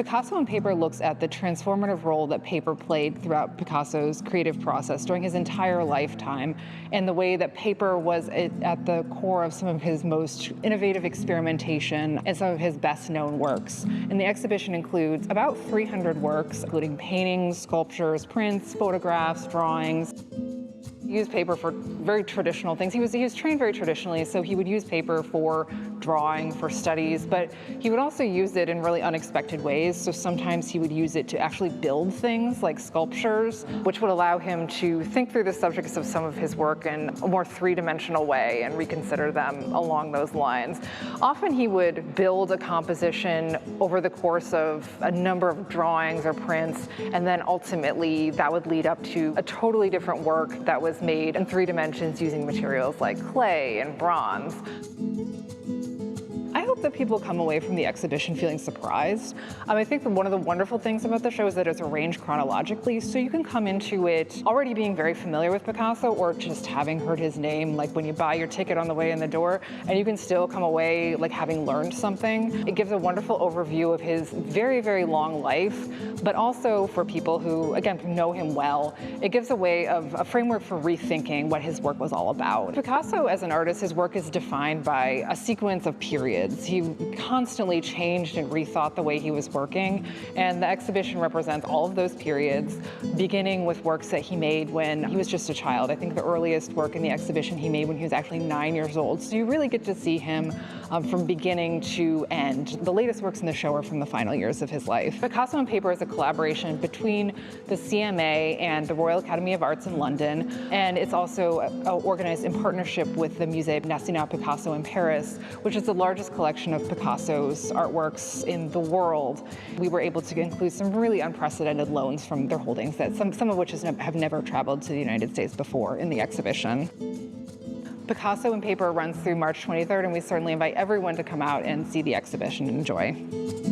Picasso and Paper looks at the transformative role that paper played throughout Picasso's creative process during his entire lifetime, and the way that paper was at the core of some of his most innovative experimentation and some of his best-known works. And the exhibition includes about 300 works, including paintings, sculptures, prints, photographs, drawings. He used paper for very traditional things. He was trained very traditionally, so he would use paper for drawing, for studies, but he would also use it in really unexpected ways. So sometimes he would use it to actually build things like sculptures, which would allow him to think through the subjects of some of his work in a more three-dimensional way and reconsider them along those lines. Often he would build a composition over the course of a number of drawings or prints, and then ultimately that would lead up to a totally different work that was made in 3 dimensions using materials like clay and bronze. I hope that people come away from the exhibition feeling surprised. I think that one of the wonderful things about the show is that it's arranged chronologically, so you can come into it already being very familiar with Picasso or just having heard his name, like when you buy your ticket on the way in the door, and you can still come away like having learned something. It gives a wonderful overview of his very, very long life, but also for people who, again, know him well, it gives a framework for rethinking what his work was all about. Picasso, as an artist, his work is defined by a sequence of periods. He constantly changed and rethought the way he was working, and the exhibition represents all of those periods, beginning with works that he made when he was just a child. I think the earliest work in the exhibition he made when he was actually 9 years old. So you really get to see him from beginning to end. The latest works in the show are from the final years of his life. Picasso and Paper is a collaboration between the CMA and the Royal Academy of Arts in London, and it's also organized in partnership with the Musée National Picasso in Paris, which is the largest collection of Picasso's artworks in the world. We were able to include some really unprecedented loans from their holdings, that some of which have never traveled to the United States before in the exhibition. Picasso and Paper runs through March 23rd, and we certainly invite everyone to come out and see the exhibition and enjoy.